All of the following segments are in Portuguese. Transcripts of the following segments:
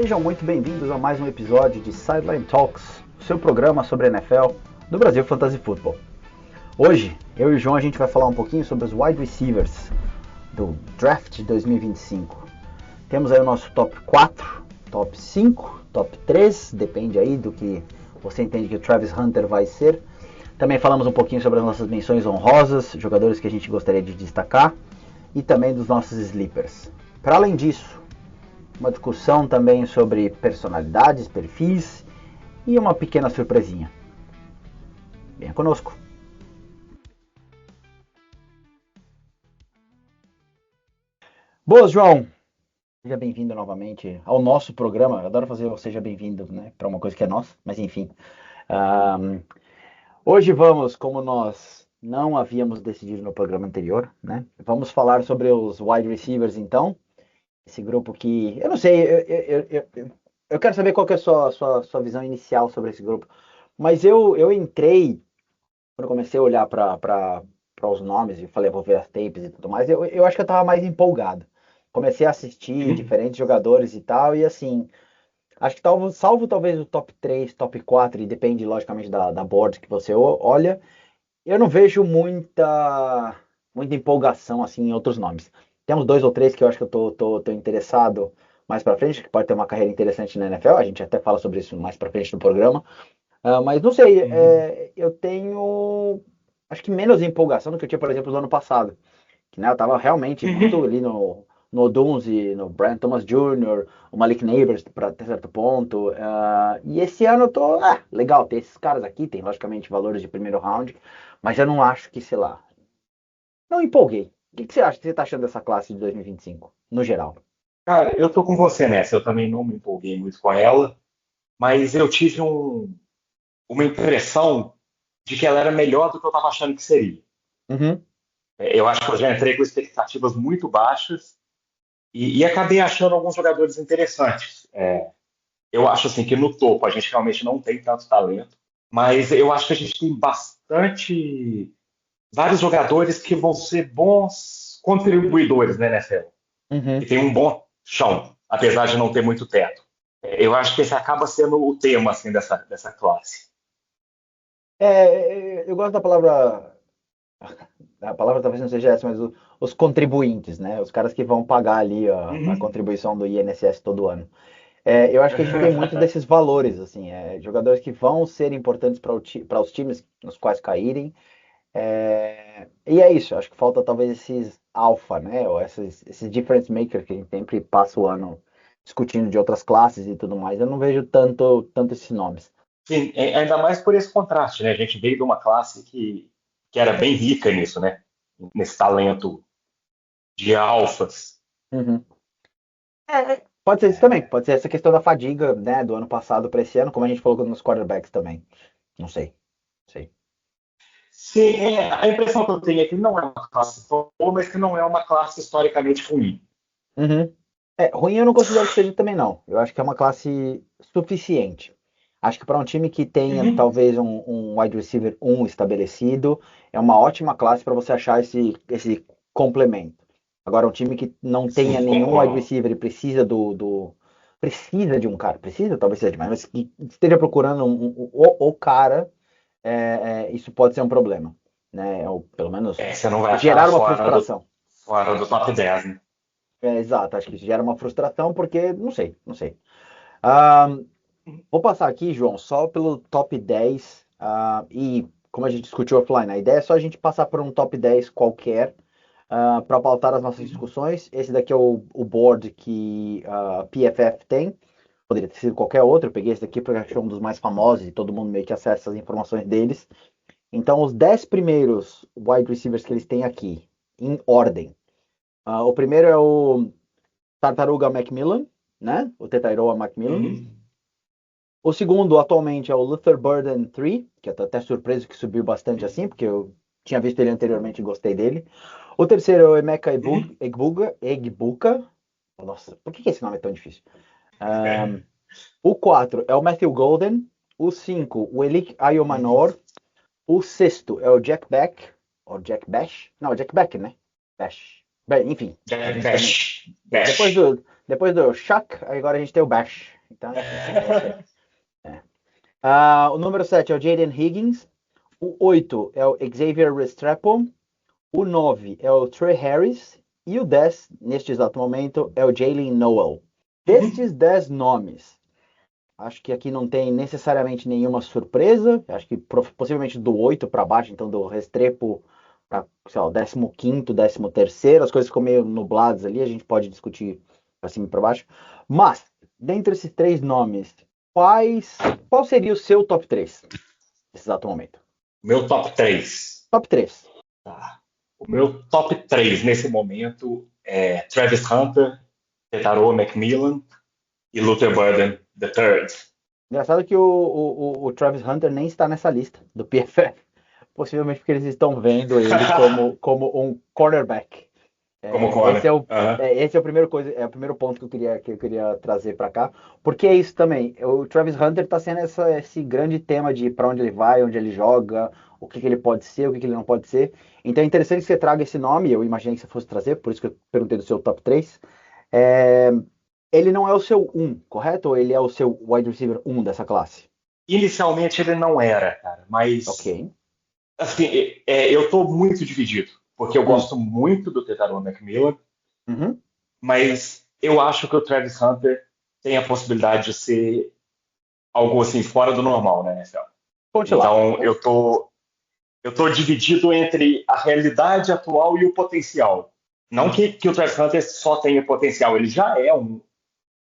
Sejam muito bem-vindos a mais um episódio de Sideline Talks, seu programa sobre NFL do Brasil Fantasy Football. Hoje, eu e o João, a gente vai falar um pouquinho sobre os wide receivers do Draft de 2025. Temos aí o nosso top 4, top 5, top 3, depende aí do que você entende que o Travis Hunter vai ser. Também falamos um pouquinho sobre as nossas menções honrosas, jogadores que a gente gostaria de destacar, e também dos nossos sleepers. Para além disso, uma discussão também sobre personalidades, perfis e uma pequena surpresinha. Venha conosco. Boas, João! Seja bem-vindo novamente ao nosso programa. Eu adoro fazer o seja bem-vindo, né, para uma coisa que é nossa, mas enfim. Hoje vamos, como nós não havíamos decidido no programa anterior, né, vamos falar sobre os wide receivers então. Esse grupo que, eu não sei, eu quero saber qual que é a sua visão inicial sobre esse grupo. Mas eu entrei, quando eu comecei a olhar para os nomes e falei, vou ver as tapes e tudo mais, eu acho que eu estava mais empolgado. Comecei a assistir diferentes jogadores e tal, e assim, acho que salvo talvez o top 3, top 4, e depende logicamente da board que você olha, eu não vejo muita empolgação assim em outros nomes. Tem uns 2 ou 3 que eu acho que eu tô interessado mais pra frente, que pode ter uma carreira interessante na NFL, a gente até fala sobre isso mais pra frente no programa. Mas não sei, eu tenho acho que menos empolgação do que eu tinha, por exemplo, no ano passado. Que, né, eu tava realmente muito ali no Odunze, no Brian Thomas Jr., o Malik Neighbors para até certo ponto. E esse ano eu tô, legal, tem esses caras aqui, tem logicamente valores de primeiro round, mas eu não acho que, sei lá, não empolguei. O que você acha que você tá achando dessa classe de 2025, no geral? Cara, eu tô com você nessa. Eu também não me empolguei muito com ela, mas eu tive uma impressão de que ela era melhor do que eu estava achando que seria. Uhum. Eu acho que eu já entrei com expectativas muito baixas e acabei achando alguns jogadores interessantes. Eu acho assim que no topo a gente realmente não tem tanto talento, mas eu acho que a gente tem vários jogadores que vão ser bons contribuidores na NFL, que Uhum. tem um bom chão, apesar de não ter muito teto. Eu acho que esse acaba sendo o tema assim, dessa classe. Eu gosto da palavra. A palavra talvez não seja essa, mas os contribuintes, né? Os caras que vão pagar ali a Uhum. contribuição do INSS todo ano. Eu acho que a gente tem muito desses valores, assim, jogadores que vão ser importantes para os times nos quais caírem. E é isso, acho que falta talvez esses alfa, né? Ou esses difference makers que a gente sempre passa o ano discutindo de outras classes e tudo mais. Eu não vejo tanto esses nomes. Sim, ainda mais por esse contraste, né? A gente veio de uma classe que era bem rica nisso, né? Nesse talento de alfas. Uhum. Pode ser isso também, pode ser essa questão da fadiga, né, do ano passado para esse ano, como a gente falou nos quarterbacks também. Não sei, sei. Sim, a impressão que eu tenho é que não é uma classe boa, mas que não é uma classe historicamente ruim. Uhum. Ruim eu não considero que seja também não. Eu acho que é uma classe suficiente. Acho que para um time que tenha Uhum. talvez um wide receiver um estabelecido, é uma ótima classe para você achar esse complemento. Agora, um time que não tenha Sim, nenhum wide concordo. receiver e precisa de um cara, precisa talvez seja demais, mas que esteja procurando o cara, isso pode ser um problema, né? Ou pelo menos Você não vai achar gerar uma frustração. fora do top 10, né? Exato, acho que isso gera uma frustração porque, não sei. Ah, vou passar aqui, João, só pelo top 10 e como a gente discutiu offline, a ideia é só a gente passar por um top 10 qualquer para pautar as nossas Uhum. discussões. Esse daqui é o board que a PFF tem, poderia ter sido qualquer outro, eu peguei esse daqui porque achei um dos mais famosos e todo mundo meio que acessa as informações deles. Então, os 10 primeiros wide receivers que eles têm aqui, em ordem. O primeiro é o Tartaruga Macmillan, né? O Tetairoa Macmillan. Uhum. O segundo, atualmente, é o Luther Burden 3, que eu tô até surpreso que subiu bastante assim, porque eu tinha visto ele anteriormente e gostei dele. O terceiro é o Emeka Uhum. Egbuka. Nossa, por que esse nome é tão difícil? O 4 é o Matthew Golden. O 5, o Elik Uhum. Ayomanor. O sexto é o Jack Beck, ou Jack Bash. Não, Jack Beck, né? Bash. Bem, enfim, a gente também. Depois Bash. do Shaq, agora a gente tem o Bash. Então, enfim, é isso aí. O número 7 é o Jaden Higgins. O 8 é o Xavier Restrepo. O 9 é o Trey Harris. E o 10, neste exato momento, é o Jalen Noel. Destes 10 nomes, acho que aqui não tem necessariamente nenhuma surpresa. Acho que possivelmente do 8 para baixo, então do Restrepo para, sei lá, o 15º, 13º, as coisas ficam meio nubladas ali, a gente pode discutir para cima e para baixo. Mas, dentre esses 3 nomes, qual seria o seu top 3 nesse exato momento? Meu top 3. Top 3. Tá. O meu top 3 nesse momento é Travis Hunter, Tetaro McMillan e Luther Burden III. Engraçado que o Travis Hunter nem está nessa lista do PFF. Possivelmente porque eles estão vendo ele como um cornerback. Como Esse é corner. o, esse é o primeiro o primeiro ponto que eu queria trazer para cá, porque é isso também. O Travis Hunter está sendo esse grande tema de para onde ele vai, onde ele joga, o que ele pode ser, o que ele não pode ser. Então é interessante que você traga esse nome. Eu imaginei que você fosse trazer, por isso que eu perguntei do seu top 3. É, ele não é o seu um, correto? Ou ele é o seu wide receiver um dessa classe? Inicialmente ele não era, cara, Ok. mas assim, eu estou muito dividido, porque eu Hum. gosto muito do Tetaro McMillan, Uhum. mas eu acho que o Travis Hunter tem a possibilidade de ser algo assim fora do normal na NFL. Conte lá. Então eu tô dividido entre a realidade atual e o potencial. Não que o Travis Hunter só tenha potencial, ele já é um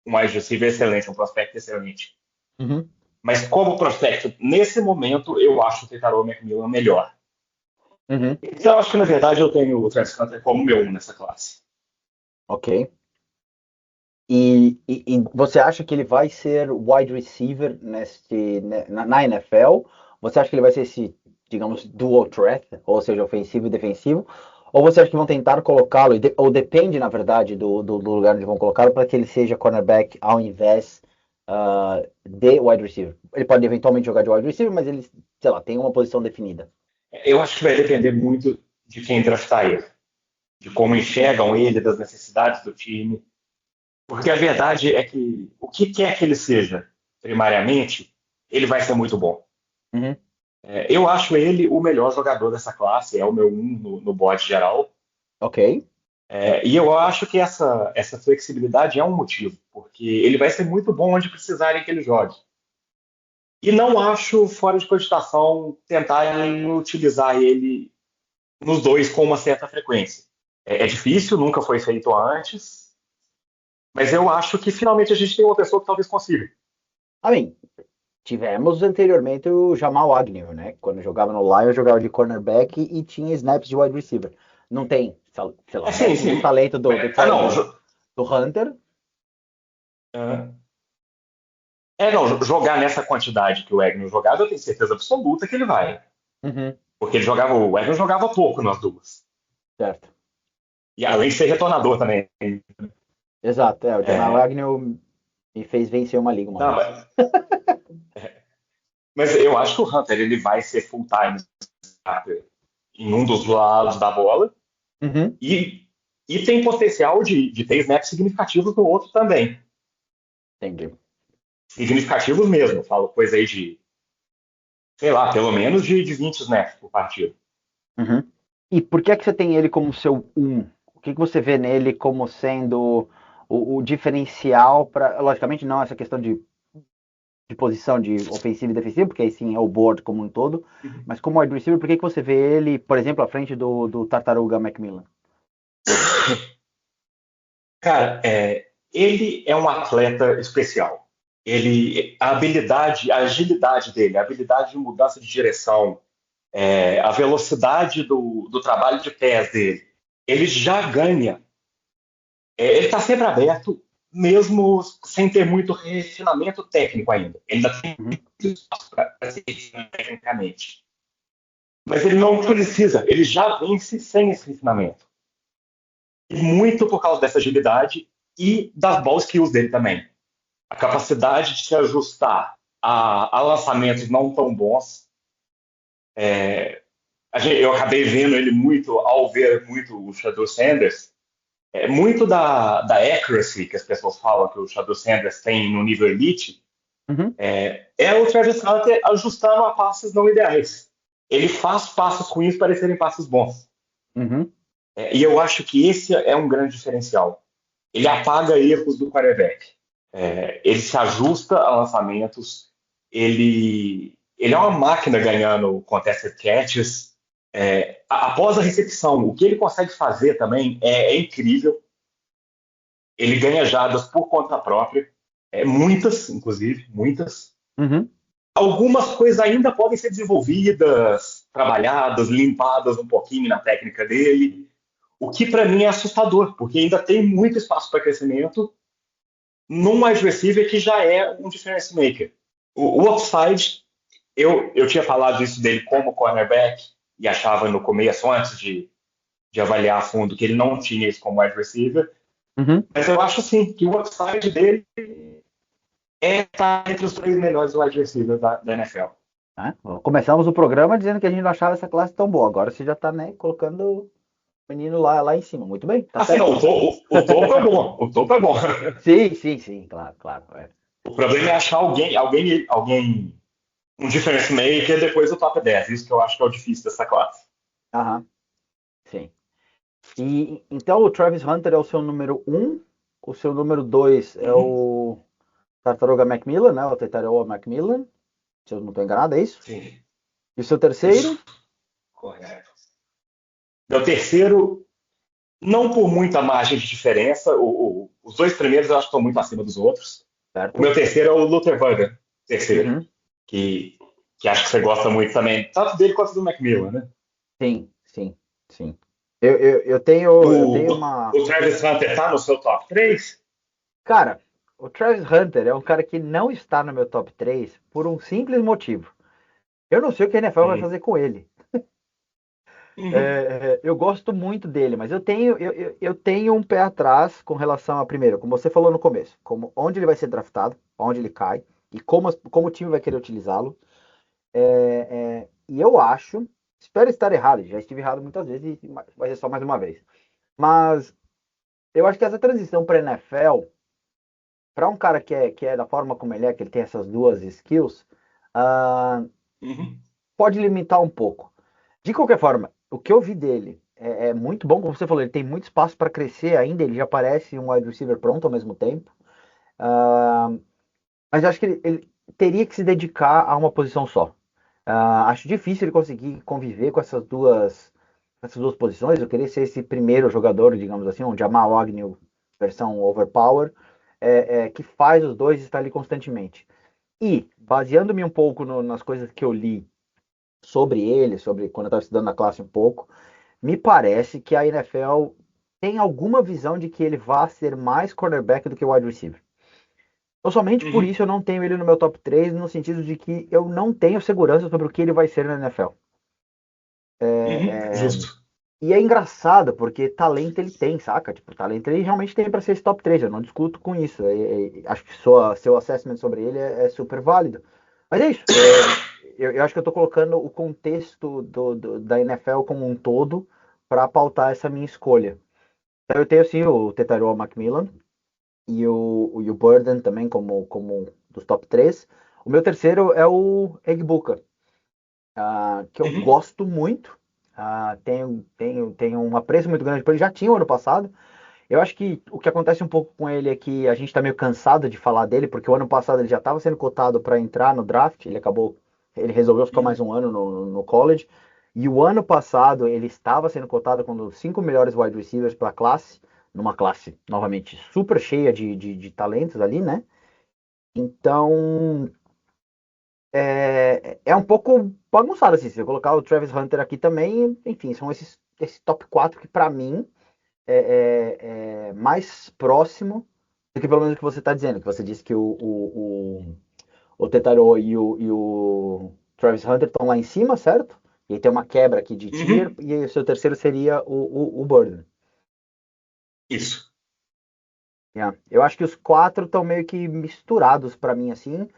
wide receiver excelente, um prospecto excelente. Uhum. Mas como prospecto, nesse momento, eu acho o Tetaro McMillan melhor. Uhum. Então, eu acho que, na verdade, eu tenho o Travis Hunter como meu um nessa classe. Ok. E você acha que ele vai ser wide receiver na NFL? Você acha que ele vai ser esse, digamos, dual threat, ou seja, ofensivo e defensivo? Ou você acha que vão tentar colocá-lo, ou depende, na verdade, do lugar onde vão colocá-lo, para que ele seja cornerback ao invés de wide receiver? Ele pode eventualmente jogar de wide receiver, mas ele, sei lá, tem uma posição definida. Eu acho que vai depender muito de quem draftar ele, de como enxergam ele, das necessidades do time. Porque a verdade é que o que quer que ele seja, primariamente, ele vai ser muito bom. Uhum. Eu acho ele o melhor jogador dessa classe, é o meu um no board geral. Ok. E eu acho que essa flexibilidade é um motivo, porque ele vai ser muito bom onde precisarem que ele jogue. E não acho fora de cogitação tentarem utilizar ele nos dois com uma certa frequência. É difícil, nunca foi feito antes, mas eu acho que finalmente a gente tem uma pessoa que talvez consiga. Amém. Tivemos anteriormente o Jamal Agnew, né? Quando jogava no Lions, jogava de cornerback e tinha snaps de wide receiver. Não tem, sei lá, Sim, o sim. talento Não. do Hunter. Ah, não, jogar nessa quantidade que o Agnew jogava, eu tenho certeza absoluta que ele vai. Uhum, Porque o Agnew jogava pouco nas duas. certo. E além de ser retornador também. Exato, o Jamal É, Agnew me fez vencer uma liga uma não, vez. mas eu acho que o Hunter ele vai ser full-time starter em um dos lados da bola. Uhum, E, e tem potencial de ter snaps significativos no outro também. entendi. Significativos mesmo. Falo coisa aí de, sei lá, pelo menos de 20 snaps por partido. Uhum. E por que é que você tem ele como seu um? O que você vê nele como sendo o diferencial para, logicamente não essa questão de posição de ofensivo e defensivo, porque aí sim é o board como um todo, mas como wide receiver, por que você vê ele, por exemplo, à frente do Tartaruga Macmillan? Cara, ele é um atleta especial. A agilidade dele, a habilidade de mudança de direção, a velocidade do trabalho de pés dele, ele já ganha. Ele está sempre aberto, mesmo sem ter muito refinamento técnico ainda. Ele ainda tem Uhum. muito espaço para se refinar tecnicamente. Mas ele não precisa, ele já vence sem esse refinamento. E muito por causa dessa agilidade e das ball skills dele também. A capacidade de se ajustar a lançamentos não tão bons. Eu acabei vendo ele muito, ao ver muito o Shadow Sanders, muito da accuracy que as pessoas falam que o Shadow Sanders tem no nível elite, Uhum, é o Travis Hunter ajustando a passes não ideais. Ele faz passos ruins parecerem passos bons. uhum, E eu acho que esse é um grande diferencial. Ele apaga erros do quarterback. Ele se ajusta a lançamentos. Ele é uma máquina ganhando contested catches. Após a recepção, o que ele consegue fazer também é incrível. Ele ganha jardas por conta própria. Muitas, inclusive, muitas. uhum. Algumas coisas ainda podem ser desenvolvidas, trabalhadas, limpadas um pouquinho na técnica dele, o que para mim é assustador, porque ainda tem muito espaço para crescimento num wide receiver que já é um difference maker. O upside, eu tinha falado isso dele como cornerback e achava no começo, antes de avaliar a fundo, que ele não tinha isso como wide receiver, Uhum. mas eu acho sim que o upside dele estar entre os três melhores wide receivers da NFL. Né? Começamos o programa dizendo que a gente não achava essa classe tão boa. Agora você já está, né, colocando o menino lá em cima. Muito bem, tá Assim, certo. não, o topo é bom, o topo é bom. Sim, sim, sim, claro, claro. É. O problema é achar alguém um difference maker depois do top 10. Isso que eu acho que é o difícil dessa classe. Aham, sim. E então o Travis Hunter é o seu número um, o seu número 2 é Uhum. o Tartaruga Macmillan, né? O Tetaroa Macmillan, se eu não estou enganado, é isso? Sim, E o seu isso. terceiro? Correto. Meu terceiro, não por muita margem de diferença, os dois primeiros eu acho que estão muito acima dos outros. O meu Certo? terceiro é o Luther Burger, terceiro, Uhum. que, que acho que você gosta muito também, tanto dele quanto do Macmillan, né? Sim, sim, sim. Eu tenho uma. O Travis Hunter tá no seu top 3? Cara, o Travis Hunter é um cara que não está no meu top 3 por um simples motivo. Eu não sei o que a NFL vai Uhum. fazer com ele. Uhum. Eu gosto muito dele, mas eu tenho um pé atrás com relação a, primeiro, como você falou no começo, como onde ele vai ser draftado, onde ele cai, e como o time vai querer utilizá-lo. E eu acho, espero estar errado, já estive errado muitas vezes, e vai ser só mais uma vez. Mas eu acho que essa transição para NFL, para um cara que é da forma como ele é, que ele tem essas duas skills, ah, Uhum. pode limitar um pouco. De qualquer forma, o que eu vi dele é muito bom, como você falou, ele tem muito espaço para crescer ainda, ele já parece um wide receiver pronto ao mesmo tempo. Ah, mas eu acho que ele teria que se dedicar a uma posição só. Acho difícil ele conseguir conviver com essas duas posições. Eu queria ser esse primeiro jogador, digamos assim, um Jamal Agnew versão overpower, que faz os dois estar ali constantemente. E, baseando-me um pouco nas coisas que eu li sobre ele, sobre quando eu estava estudando na classe um pouco, me parece que a NFL tem alguma visão de que ele vá ser mais cornerback do que wide receiver. Então, somente por Uhum. isso eu não tenho ele no meu top 3, no sentido de que eu não tenho segurança sobre o que ele vai ser na NFL. Uhum. Justo. E é engraçado, porque talento ele tem, saca? Tipo, talento ele realmente tem para ser esse top 3. Eu não discuto com isso. Acho que seu assessment sobre ele é super válido. Mas é isso. Eu acho que eu tô colocando o contexto da NFL como um todo para pautar essa minha escolha. Então, eu tenho sim o Tetaroa Macmillan e o Burden também como dos top 3. O meu terceiro é o Egg Booker, que eu Uhum. gosto muito. Tenho um apreço muito grande por ele. Já tinha o ano passado. Eu acho que o que acontece um pouco com ele é que a gente está meio cansado de falar dele, porque o ano passado ele já estava sendo cotado para entrar no draft. Ele resolveu ficar mais Uhum. um ano no college. E o ano passado ele estava sendo cotado como um dos 5 melhores wide receivers para a classe, numa classe, novamente, super cheia de talentos ali, né? Então, é um pouco bagunçado, assim. Se eu colocar o Travis Hunter aqui também, enfim, são esse top 4 que, para mim, é mais próximo do que pelo menos o que você está dizendo. Que você disse que o Tetaro e o Travis Hunter estão lá em cima, certo? E aí tem uma quebra aqui de tier, Uhum. e aí o seu terceiro seria o Burden. Isso. Yeah. Eu acho que os quatro estão meio que misturados para mim, assim.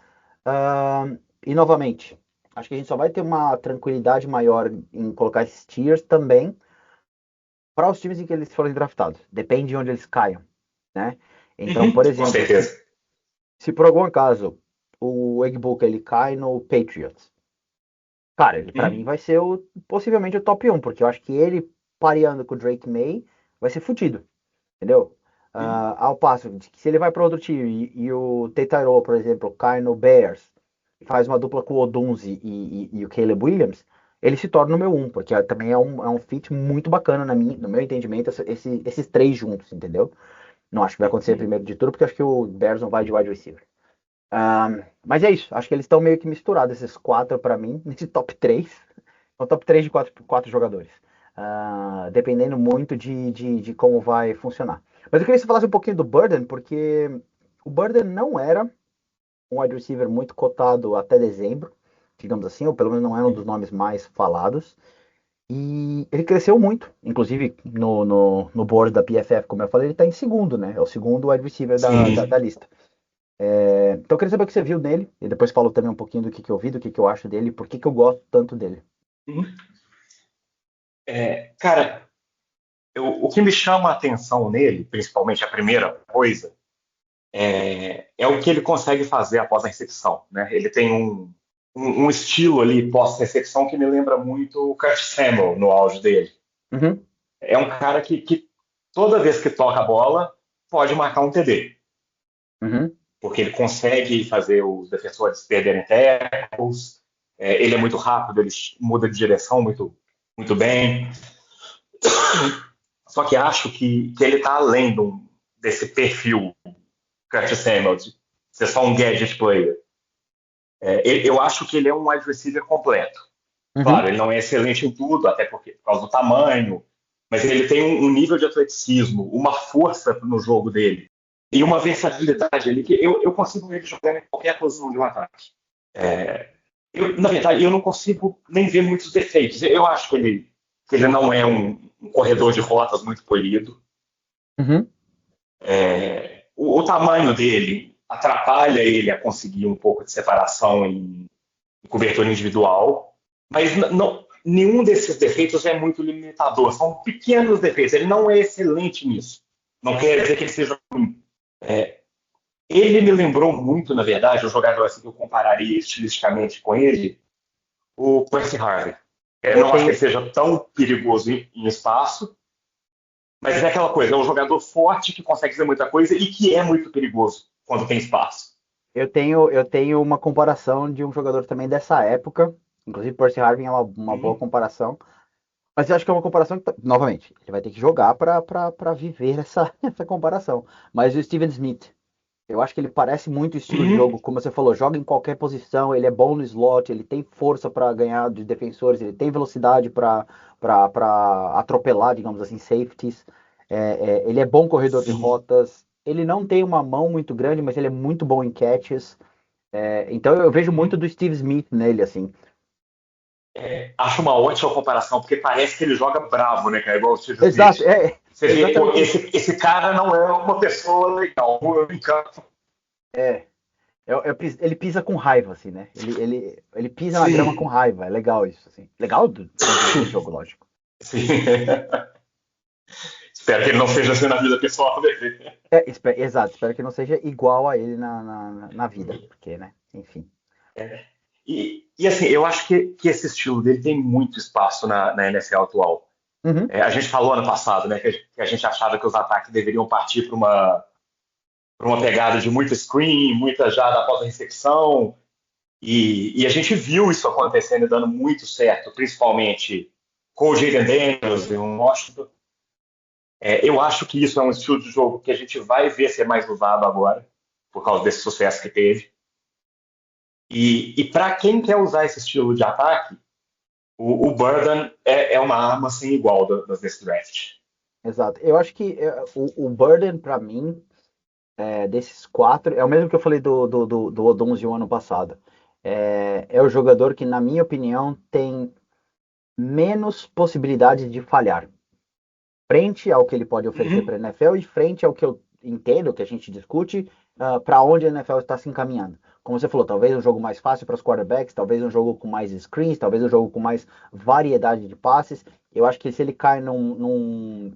E novamente, acho que a gente só vai ter uma tranquilidade maior em colocar esses tiers também para os times em que eles forem draftados. Depende de onde eles caiam, né? Então, por Com exemplo, certeza. se por algum acaso o Egbuka ele cai no Patriots, cara, ele para mim Uhum. vai ser possivelmente o top 1, porque eu acho que ele pareando com o Drake May vai ser fudido, entendeu? Uhum. Ao passo que se ele vai para outro time e o Tetairo, por exemplo, cai no Bears, faz uma dupla com o Odunze e o Caleb Williams, ele se torna o meu 1, porque também é um fit muito bacana no meu entendimento, esses três juntos, entendeu? Não acho que vai acontecer Uhum. primeiro de tudo, porque acho que o Bears não vai de wide receiver. Mas é isso, acho que eles estão meio que misturados, esses quatro para mim, nesse top 3. É um top 3 de quatro jogadores. Dependendo muito de como vai funcionar. Mas eu queria que você falasse um pouquinho do Burden, porque o Burden não era um wide receiver muito cotado até dezembro, digamos assim, ou pelo menos não era um dos nomes mais falados. E ele cresceu muito, inclusive no board da PFF, como eu falei, ele está em segundo, né? É o segundo wide receiver da Sim. lista. Então eu queria saber o que você viu dele, e depois falo também um pouquinho do que eu vi, do que eu acho dele, e por que eu gosto tanto dele. Uhum. Cara, o que me chama a atenção nele, principalmente a primeira coisa, é o que ele consegue fazer após a recepção, né? Ele tem um estilo ali pós-recepção que me lembra muito o Kurt Samuel no auge dele. Uhum, É um cara que toda vez que toca a bola pode marcar um TD, uhum, porque ele consegue fazer os defensores perderem tackles, ele é muito rápido, ele muda de direção muito bem. Só que acho que ele está além desse perfil Curtis Samuel, de ser só um gadget player. Eu acho que ele é um wide receiver completo. Claro, uhum. ele não é excelente em tudo, até por causa do tamanho, mas ele tem um nível de atleticismo, uma força no jogo dele e uma versatilidade ali que eu consigo ver ele jogando em qualquer posição de um ataque. Na verdade, eu não consigo nem ver muitos defeitos. Eu acho que ele não é um corredor de rotas muito polido. Uhum. O tamanho dele atrapalha ele a conseguir um pouco de separação em cobertura individual, mas não, nenhum desses defeitos é muito limitador. São pequenos defeitos. Ele não é excelente nisso. Não quer dizer que ele seja ruim. Ele me lembrou muito, na verdade, um jogador assim que eu compararia estilisticamente com ele, o Percy Harvin. Eu Eu não acho que ele tenho, seja tão perigoso em espaço, mas é aquela coisa, é um jogador forte que consegue fazer muita coisa e que é muito perigoso quando tem espaço. eu tenho uma comparação de um jogador também dessa época. Inclusive, Percy Harvin é uma boa Uhum. comparação. Mas eu acho que é uma comparação que, novamente, ele vai ter que jogar para viver essa comparação. Mas o Steven Smith, eu acho que ele parece muito o estilo de Uhum. jogo, como você falou, joga em qualquer posição, ele é bom no slot, ele tem força para ganhar de defensores, ele tem velocidade para atropelar, digamos assim, safeties. Ele é bom corredor de Sim. rotas. Ele não tem uma mão muito grande, mas ele é muito bom em catches. Então eu vejo muito Uhum. do Steve Smith nele, assim. Acho uma ótima comparação, porque parece que ele joga bravo, né, cara? Igual o Steve Exato, Smith. Você vê, pô, exatamente isso. esse cara não é uma pessoa legal em campo. É, ele pisa com raiva, assim, né? Ele pisa na grama com Sim, raiva. É legal isso, assim. Legal do ponto de vista de jogo, lógico. sim. Espero que ele não seja assim na vida pessoal dele. Exato, espero que não seja igual a ele na vida, porque, né? Enfim. E assim, eu acho que esse estilo dele tem muito espaço na NFL atual. Uhum, A gente falou ano passado, né, que a gente achava que os ataques deveriam partir para uma pegada de muito screen, muita jarda após a recepção, e a gente viu isso acontecendo e dando muito certo, principalmente com o Jaden Daniels e o Washington. Eu acho que isso é um estilo de jogo que a gente vai ver ser mais usado agora, por causa desse sucesso que teve. E para quem quer usar esse estilo de ataque, o Burden é uma arma sem igual desse draft. exato. Eu acho que o Burden, pra mim, desses quatro, é o mesmo que eu falei do Odunze o ano passado. É o jogador que, na minha opinião, tem menos possibilidade de falhar. Frente ao que ele pode oferecer para Uhum. a NFL e frente ao que eu entendo, que a gente discute, para onde a NFL está se encaminhando. como você falou, talvez um jogo mais fácil para os quarterbacks, talvez um jogo com mais screens, talvez um jogo com mais variedade de passes. Eu acho que se ele cai num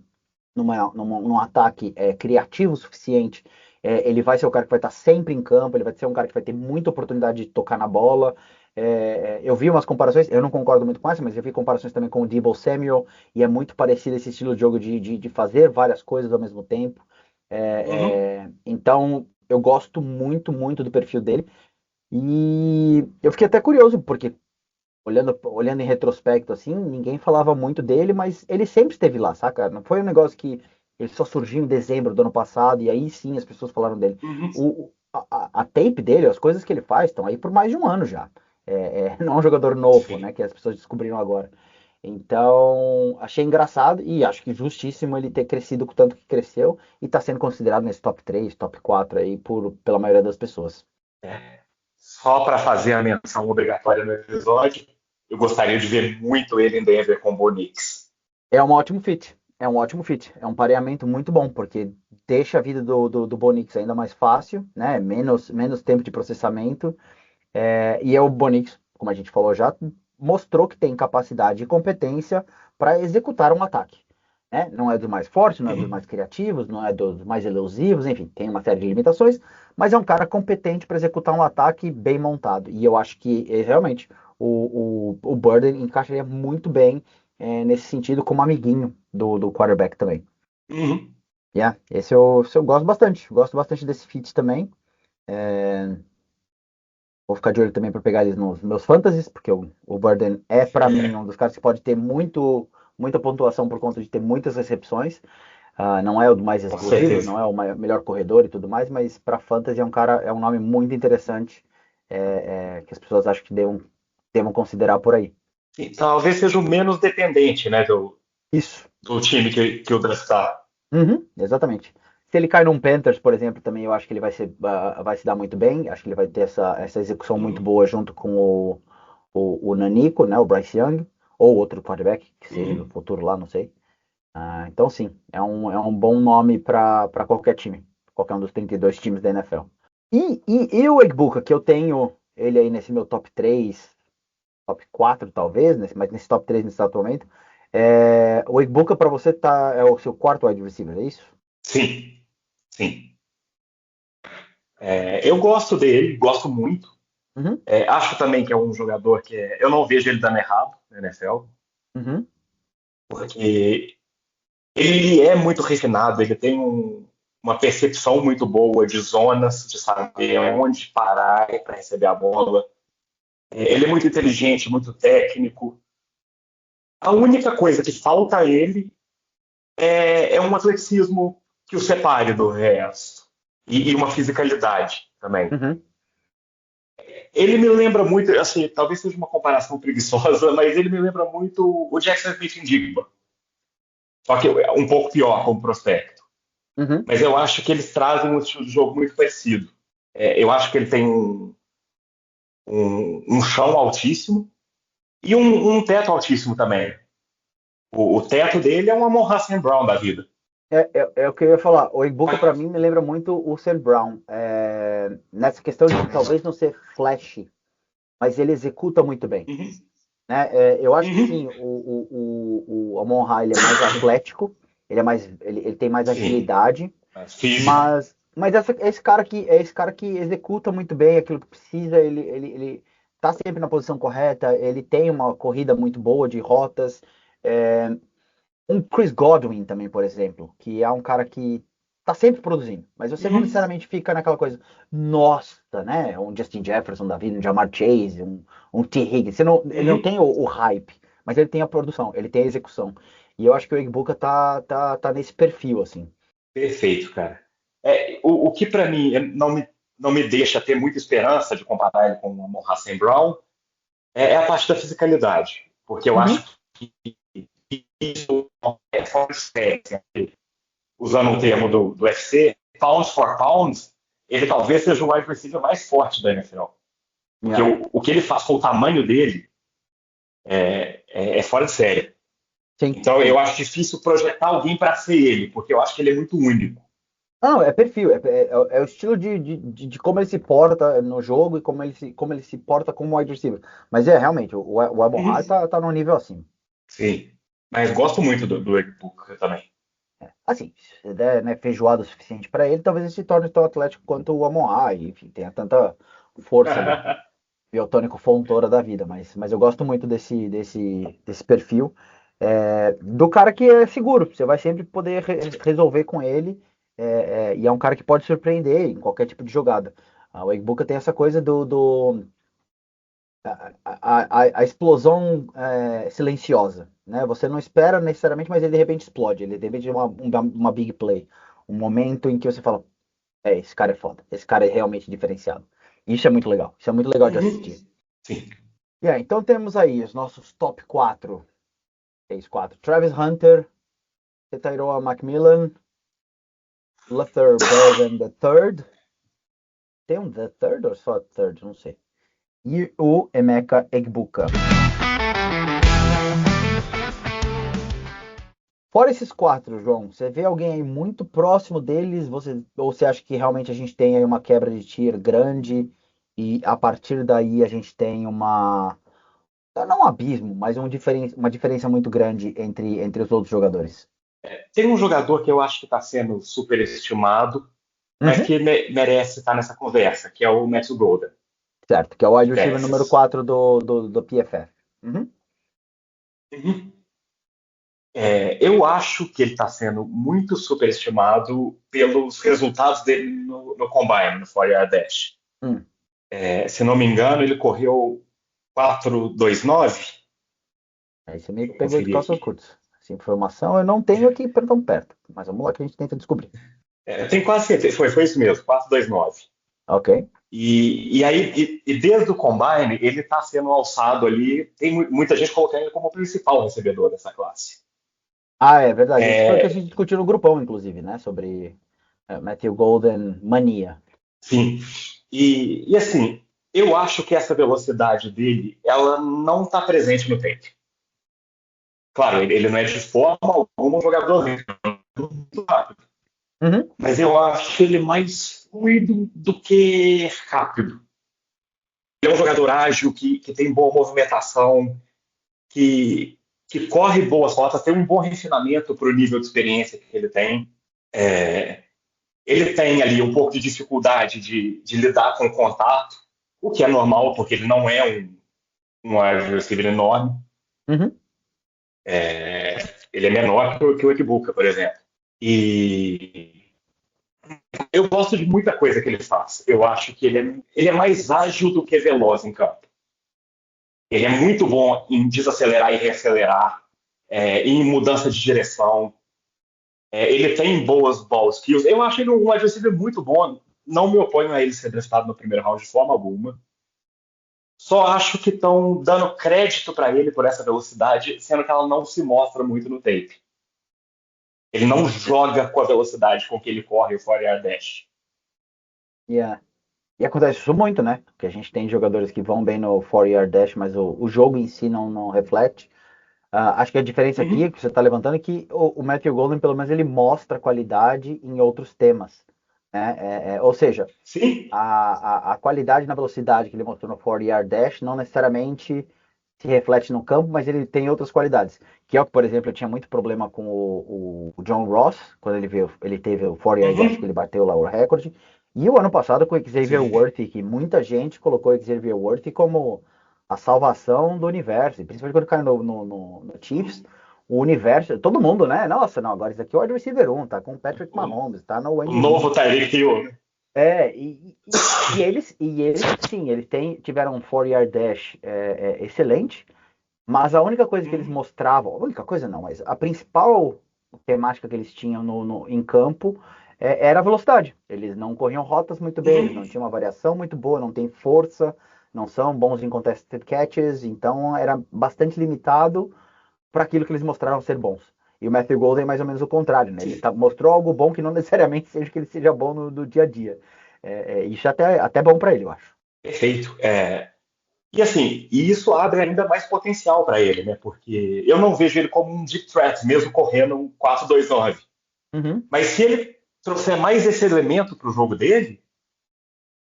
ataque criativo o suficiente, ele vai ser o cara que vai estar sempre em campo, ele vai ser um cara que vai ter muita oportunidade de tocar na bola. Eu vi umas comparações, eu não concordo muito com essa, mas eu vi comparações também com o Deebo Samuel, e é muito parecido esse estilo de jogo de fazer várias coisas ao mesmo tempo. Uhum. Então, eu gosto muito, muito do perfil dele. E eu fiquei até curioso, porque olhando em retrospecto, assim, ninguém falava muito dele, mas ele sempre esteve lá, saca? Não foi um negócio que ele só surgiu em dezembro do ano passado, e aí sim as pessoas falaram dele. Uhum. A tape dele, as coisas que ele faz, estão aí por mais de um ano já. Não é um jogador novo, Sim. né, que as pessoas descobriram agora. Então, achei engraçado e acho que justíssimo ele ter crescido com o tanto que cresceu e tá sendo considerado nesse top 3, top 4 aí pela maioria das pessoas. Só para fazer a menção obrigatória no episódio, eu gostaria de ver muito ele em Denver com o Bo Nix. É um ótimo fit. É um ótimo fit. É um pareamento muito bom, porque deixa a vida do Bonix ainda mais fácil, né? Menos tempo de processamento. E o Bonix, como a gente falou já, mostrou que tem capacidade e competência para executar um ataque. Né? Não é dos mais fortes, não é dos Uhum. mais criativos, não é dos mais elusivos, enfim, tem uma série de limitações, mas é um cara competente para executar um ataque bem montado. E eu acho que realmente o Burden encaixaria muito bem nesse sentido como amiguinho do quarterback também. Uhum. Esse eu gosto bastante. Gosto bastante desse fit também. Vou ficar de olho também para pegar eles nos meus fantasies, porque o Burden é, para mim, um dos caras que pode ter muita pontuação por conta de ter muitas recepções. Não é o mais Com explosivo, certeza. não é o melhor corredor e tudo mais, mas para fantasy é um nome muito interessante que as pessoas acham que devam considerar por aí. Sim, talvez seja o menos dependente, né, Isso. do time que o draftar. Uhum, exatamente. Se ele cai num Panthers, por exemplo, também eu acho que ele vai se dar muito bem. Acho que ele vai ter essa execução muito Uhum. boa junto com o Nanico, né, o Bryce Young, ou outro quarterback que seja no Uhum. futuro lá, não sei. Então, sim, é um bom nome para qualquer time, qualquer um dos 32 times da NFL. E o Egbuka, que eu tenho ele aí nesse meu top 3, top 4 talvez, mas nesse top 3 nesse exato momento. O Egbuka para você é o seu quarto wide receiver, é isso? Sim, sim. Eu gosto dele, gosto muito. Uhum, Acho também que é um jogador eu não vejo ele dando errado na NFL, uhum, porque ele é muito refinado, ele tem uma percepção muito boa de zonas, de saber onde parar para receber a bola. Ele é muito inteligente, muito técnico. A única coisa que falta a ele é um atleticismo que o separe do resto. E uma fisicalidade também. uhum. Ele me lembra muito, assim, talvez seja uma comparação preguiçosa, mas ele me lembra muito o Jackson Smith-Njigba. Só que é um pouco pior como prospecto. Uhum. Mas eu acho que eles trazem um estilo de jogo muito parecido. Eu acho que ele tem um chão altíssimo e um teto altíssimo também. O teto dele é um Amon-Ra St. Brown da vida. É o que eu ia falar. O Ibuka para mim me lembra muito o Sam Brown. Nessa questão de talvez não ser flash, mas ele executa muito bem. Uhum, Né? Eu acho que sim, uhum, o Amon-Ra ele é mais atlético, ele tem mais sim, agilidade, físico. mas esse cara que executa muito bem aquilo que precisa, ele tá sempre na posição correta, ele tem uma corrida muito boa de rotas. É, Um Chris Godwin também, por exemplo, que é um cara que tá sempre produzindo, mas você não Uhum, necessariamente fica naquela coisa, nossa, né? Um Justin Jefferson da vida, um Jamar Chase, um T. Higgins. Ele não uhum. tem o hype, mas ele tem a produção, ele tem a execução. E eu acho que o Igbuka tá nesse perfil, assim. Perfeito, cara. O que para mim não me deixa ter muita esperança de comparar ele com o Amon-Ra St. Brown a parte da fisicalidade. Porque eu Uhum, acho que isso é fora de série. Usando o termo do UFC, pound for pound, ele talvez seja o wide receiver mais forte da NFL. Porque yeah, o que ele faz com o tamanho dele é fora de série. sim, Então eu sim. acho difícil projetar alguém para ser ele, porque eu acho que ele é muito único. Não, é perfil, é o estilo de como ele se porta no jogo e como ele se porta como wide receiver. Mas realmente, o Amon-Ra Uhum. tá num nível acima. Sim. Mas gosto muito do Egbuka também. Assim, se der, né, feijoada o suficiente para ele, talvez ele se torne tão atlético quanto o Amon-Ra, e enfim, tenha tanta força ali, biotônico fontora da vida, mas eu gosto muito desse perfil, do cara que é seguro, você vai sempre poder resolver com ele, e é um cara que pode surpreender em qualquer tipo de jogada. O Egbuka tem essa coisa a explosão silenciosa, né? Você não espera necessariamente, mas ele de repente explode, ele de repente é uma big play, um momento em que você fala, esse cara é foda, esse cara é realmente diferenciado. Isso é muito legal de Uhum. assistir. Sim. Então temos aí os nossos top 4, 3, 4. Travis Hunter, Tyrone Macmillan, Luther Burden the Third. Tem um the Third ou só Third? Não sei. E o Emeka Egbuka. Fora esses quatro, João, você vê alguém aí muito próximo deles? Ou você acha que realmente a gente tem aí uma quebra de tier grande e a partir daí a gente tem não um abismo, mas uma diferença muito grande entre os outros jogadores? Tem um jogador que eu acho que está sendo superestimado, mas Uhum. que merece estar nessa conversa, que é o Matthew Golden, Certo, que é o de wide receiver número Texas. 4 do PFF. Uhum. Uhum. Eu acho que ele está sendo muito superestimado pelos resultados dele no Combine, no 4 Dash. Hum. Se não me engano, ele correu 4,29. Aí você Deixa me eu pegou de conferir calças aqui. curtas. Essa informação eu não tenho aqui tão perto, mas vamos lá que a gente tenta descobrir. Eu tenho quase certeza, foi isso mesmo, 4,29. Ok. E aí, desde o Combine, ele está sendo alçado ali. Tem muita gente colocando ele como o principal recebedor dessa classe. É verdade. Isso foi o que a É, gente discutiu no grupão, inclusive, né? Sobre Matthew Golden mania. sim. Assim, eu acho que essa velocidade dele, ela não está presente no tape. Claro, ele não é de forma alguma um jogador muito rápido, Uhum. mas eu acho ele mais fluido do que rápido. Ele é um jogador ágil, que tem boa movimentação, que, que corre boas rotas, tem um bom refinamento para o nível de experiência que ele tem. É, ele tem ali um pouco de dificuldade de lidar com o contato, o que é normal, porque ele não é um wide receiver enorme. Uhum. É, ele é menor que o Ekibuka, por exemplo. E eu gosto de muita coisa que ele faz. Eu acho que ele é mais ágil do que veloz em campo. Ele é muito bom em desacelerar e reacelerar, em mudança de direção. Ele tem boas ball skills. Eu acho ele um wide receiver muito bom. Não me oponho a ele ser draftado no primeiro round de forma alguma. Só acho que estão dando crédito para ele por essa velocidade, sendo que ela não se mostra muito no tape. Ele não joga com a velocidade com que ele corre o 4 dash. Yeah. E acontece isso muito, né? Porque a gente tem jogadores que vão bem no 4-yard dash, mas o jogo em si não reflete. Acho que a diferença aqui Uhum. que você está levantando é que o Matthew Golden, pelo menos, ele mostra qualidade em outros temas. Né? Ou seja, Sim, a qualidade na velocidade que ele mostrou no 4-yard dash não necessariamente se reflete no campo, mas ele tem outras qualidades. Que é o que, por exemplo, eu tinha muito problema com o John Ross, quando ele teve o 4-yard dash que uhum. ele bateu lá o recorde. E o ano passado com o Xavier Sim. Worthy, que muita gente colocou o Xavier Worthy como a salvação do universo, e principalmente quando caiu no Chiefs, o universo, todo mundo, né? Nossa, não, agora isso aqui é o wide receiver 1, tá com o Patrick Mahomes, tá no O Andy novo Reid. Tyreek Hill. E eles, sim, eles tiveram um 4-yard dash excelente, mas a única coisa que eles mostravam, a única coisa não, mas a principal temática que eles tinham em campo era a velocidade. Eles não corriam rotas muito bem, eles não Uhum. tinham uma variação muito boa, não tem força, não são bons em contested catches, então era bastante limitado para aquilo que eles mostraram ser bons. E o Matthew Golden é mais ou menos o contrário, né? Ele mostrou algo bom que não necessariamente seja que ele seja bom no dia a dia. Isso é até bom para ele, eu acho. Perfeito. E assim, isso abre ainda mais potencial para ele, né? Porque eu não vejo ele como um deep threat, mesmo correndo um 4-2-9. Uhum. Mas se ele trouxer mais esse elemento para o jogo dele,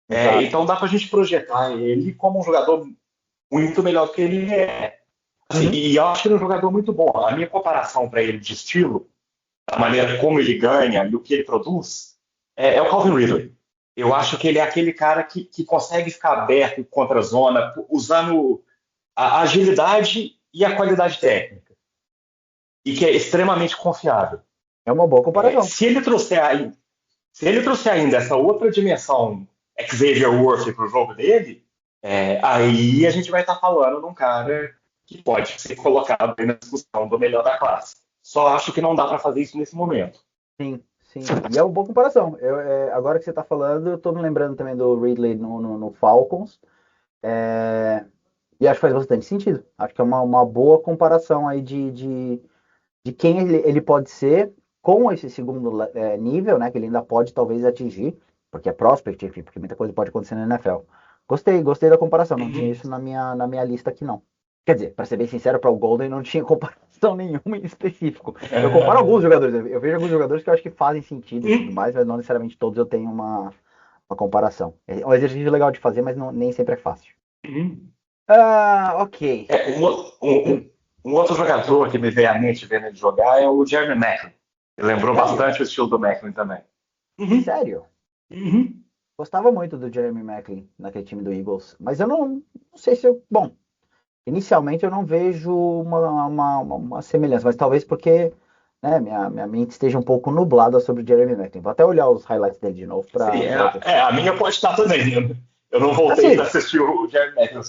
Exato. então dá para a gente projetar ele como um jogador muito melhor do que ele é. Assim, Uhum. e eu acho ele um jogador muito bom. A minha comparação para ele de estilo, a maneira como ele ganha e o que ele produz, é o Calvin Ridley. Eu acho que ele é aquele cara que consegue ficar aberto contra a zona, usando a agilidade e a qualidade técnica, e que é extremamente confiável. É uma boa comparação. Se ele trouxer ainda essa outra dimensão Xavier Worthy para o jogo dele, aí a gente vai estar falando de um cara que pode ser colocado aí na discussão do melhor da classe. Só acho que não dá para fazer isso nesse momento. Sim, sim. E é uma boa comparação. Agora que você está falando, eu estou me lembrando também do Ridley no Falcons. E acho que faz bastante sentido. Acho que é uma boa comparação aí de quem ele pode ser com esse segundo nível, né? Que ele ainda pode talvez atingir, porque é prospect, enfim, porque muita coisa pode acontecer na NFL. Gostei da comparação. Não tinha Uhum. isso na minha lista aqui, não. Quer dizer, para ser bem sincero, para o Golden não tinha comparação nenhuma em específico. Eu comparo alguns jogadores, eu vejo alguns jogadores que eu acho que fazem sentido e tudo mais, mas não necessariamente todos eu tenho uma comparação. É um exercício legal de fazer, mas nem sempre é fácil. Uhum. Ok. Um outro jogador que me veio à mente vendo ele jogar é o Jeremy Maclin. Ele lembrou Sério? bastante o estilo do Maclin também. Uhum. Sério? Uhum. Gostava muito do Jeremy Maclin naquele time do Eagles, mas eu não sei se eu. Bom, inicialmente eu não vejo uma semelhança, mas talvez porque né, minha mente esteja um pouco nublada sobre o Jeremy Maclin. Vou até olhar os highlights dele de novo Sim, para ver. a minha pode estar também. Eu não voltei para Assim, assistir o Jeremy Maclin.